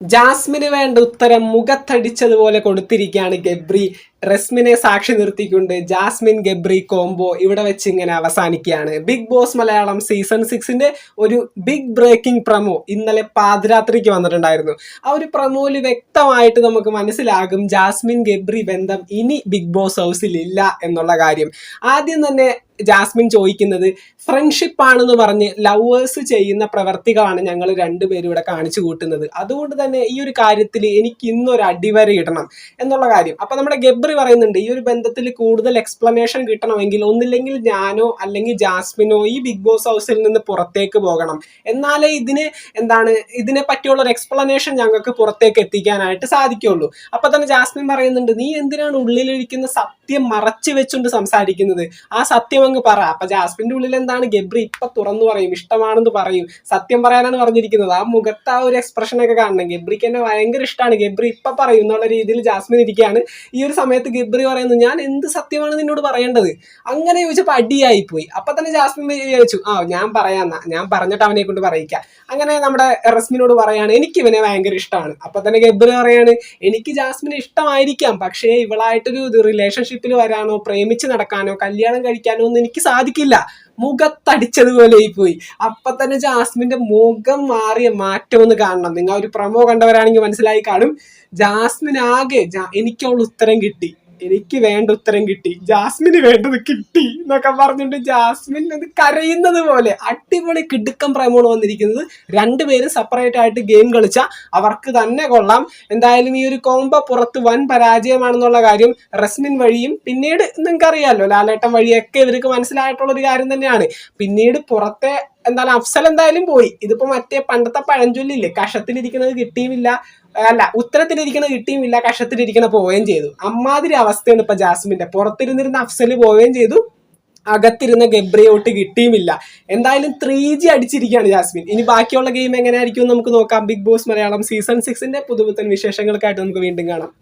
ജാസ്മിന് വേണ്ട ഉത്തരം മുഖത്തടിച്ചതുപോലെ കൊടുത്തിരിക്കുകയാണ് ഗബ്രി. റസ്മിനെ സാക്ഷി നിർത്തിക്കൊണ്ട് ജാസ്മിൻ ഗബ്രി കോംബോ ഇവിടെ വെച്ച് ഇങ്ങനെ അവസാനിക്കുകയാണ്. ബിഗ് ബോസ് മലയാളം സീസൺ 6 ഒരു ബിഗ് ബ്രേക്കിംഗ് പ്രമോ ഇന്നലെ പാതിരാത്രിക്ക് വന്നിട്ടുണ്ടായിരുന്നു. ആ ഒരു പ്രമോയില് വ്യക്തമായിട്ട് നമുക്ക് മനസ്സിലാകും ജാസ്മിൻ ഗബ്രി ബന്ധം ഇനി ബിഗ് ബോസ് ഹൗസിൽ ഇല്ല എന്നുള്ള കാര്യം. ആദ്യം തന്നെ ജാസ്മിൻ ചോദിക്കുന്നത് ഫ്രണ്ട്ഷിപ്പ് ആണെന്ന് പറഞ്ഞ് ലവേഴ്സ് ചെയ്യുന്ന പ്രവർത്തികളാണ് ഞങ്ങൾ രണ്ടുപേരും ഇവിടെ കാണിച്ചു കൂട്ടുന്നത്. അതുകൊണ്ട് തന്നെ ഈ ഒരു കാര്യത്തിൽ എനിക്ക് ഇന്നൊരു അടിവര ഇടണം എന്നുള്ള കാര്യം. അപ്പൊ നമ്മുടെ ഗബ്രി പറയുന്നുണ്ട് ഈ ഒരു ബന്ധത്തിൽ കൂടുതൽ എക്സ്പ്ലനേഷൻ കിട്ടണമെങ്കിൽ ഒന്നില്ലെങ്കിൽ ഞാനോ അല്ലെങ്കിൽ ജാസ്മിനോ ഈ ബിഗ് ബോസ് ഹൗസിൽ നിന്ന് പുറത്തേക്ക് പോകണം, എന്നാലേ ഇതിനെ പറ്റിയുള്ള ഒരു എക്സ്പ്ലനേഷൻ ഞങ്ങൾക്ക് പുറത്തേക്ക് എത്തിക്കാനായിട്ട് സാധിക്കുള്ളൂ. അപ്പൊ തന്നെ ജാസ്മിൻ പറയുന്നുണ്ട് നീ എന്തിനാണ് ഉള്ളിലിരിക്കുന്ന സത്യം മറച്ചു വെച്ചുകൊണ്ട് സംസാരിക്കുന്നത്, ആ സത്യം അങ്ങ് പറ. അപ്പൊ ജാസ്മിന്റെ ഉള്ളിൽ എന്താണ്, ഗബ്രി ഇപ്പൊ തുറന്നു പറയും, ഇഷ്ടമാണെന്ന് പറയും, സത്യം പറയാനാണ് പറഞ്ഞിരിക്കുന്നത്. ആ മുഖത്ത് ആ ഒരു എക്സ്പ്രഷൻ ഒക്കെ കാണണം. ഗബ്രിക്ക് എന്നെ ഭയങ്കര ഇഷ്ടമാണ്, ഗബ്രി ഇപ്പൊ പറയും എന്നുള്ള രീതിയിൽ ജാസ്മിൻ ഇരിക്കുകയാണ്. ഈ ഒരു സമയത്ത് ഗബ്രി പറയുന്നു ഞാൻ എന്ത് സത്യമാണ് നിന്നോട് പറയേണ്ടത്. അങ്ങനെ ചോദിച്ചപ്പോൾ അടിയായി പോയി. അപ്പൊ തന്നെ ജാസ്മിൻ വിചാരിച്ചു ഞാൻ പറയാന്നാ, ഞാൻ പറഞ്ഞിട്ട് അവനെ കൊണ്ട് പറയിക്കാം. അങ്ങനെ നമ്മുടെ റസ്മിനോട് പറയാണ് എനിക്ക് ഇവനെ ഭയങ്കര ഇഷ്ടമാണ്. അപ്പൊ തന്നെ ഗബ്രി പറയാണ് എനിക്ക് ജാസ്മിനെ ഇഷ്ടമായിരിക്കാം, പക്ഷേ ഇവളായിട്ടൊരു റിലേഷൻഷിപ്പിൽ വരാനോ പ്രേമിച്ച് നടക്കാനോ കല്യാണം കഴിക്കാനോ ഒന്നും എനിക്ക് സാധിക്കില്ല. മുഖത്തടിച്ചതുപോലെ പോയി. അപ്പൊ തന്നെ ജാസ്മിന്റെ മുഖം മാറിയ മാറ്റം ഒന്ന് കാണണം. നിങ്ങൾ ഒരു പ്രമോ കണ്ടവരാണെങ്കിൽ മനസ്സിലായി കാണും. ജാസ്മിൻ ആകെ എനിക്കുള്ള ഉത്തരം കിട്ടി, എനിക്ക് വേണ്ട ഉത്തരം കിട്ടി, ജാസ്മിന് വേണ്ടത് കിട്ടി എന്നൊക്കെ പറഞ്ഞിട്ട് ജാസ്മിൻ അത് കരയുന്നത് പോലെ അടിപൊളി കിടുക്കം പ്രമോണ് വന്നിരിക്കുന്നത്. രണ്ടുപേരും സെപ്പറേറ്റ് ആയിട്ട് ഗെയിം കളിച്ച അവർക്ക് തന്നെ കൊള്ളാം. എന്തായാലും ഈ ഒരു കോംബോ പുറത്ത് വൻ പരാജയമാണെന്നുള്ള കാര്യം റസ്മിൻ വഴിയും പിന്നീട് നിങ്ങൾക്കറിയാലോ ലാലേട്ടൻ വഴിയൊക്കെ ഇവർക്ക് മനസ്സിലായിട്ടുള്ള ഒരു കാര്യം തന്നെയാണ്. പിന്നീട് പുറത്തെ അഫ്സൽ എന്തായാലും പോയി. ഇതിപ്പോ മറ്റേ പണ്ടത്തെ പഴഞ്ചൊല്ലില്ലേ, കഷത്തിലിരിക്കുന്നത് കിട്ടിയുമില്ല, അല്ല ഉത്തരത്തിലിരിക്കുന്നത് കിട്ടിയുമില്ല, കഷത്തിലിരിക്കണ പോവുകയും ചെയ്തു. അമ്മാതിരി അവസ്ഥയാണ് ഇപ്പൊ ജാസ്മിന്റെ. പുറത്തിരുന്നിരുന്ന അഫ്സൽ പോവുകയും ചെയ്തു, അകത്തിരുന്ന ഗബ്രിയോട്ട് കിട്ടിയുമില്ല. എന്തായാലും 3G അടിച്ചിരിക്കുകയാണ് ജാസ്മിൻ. ഇനി ബാക്കിയുള്ള ഗെയിം എങ്ങനെയായിരിക്കും നമുക്ക് നോക്കാം. ബിഗ് ബോസ് മലയാളം സീസൺ 6 പുതുപുത്തൻ വിശേഷങ്ങൾക്കായിട്ട് നമുക്ക് വീണ്ടും കാണാം.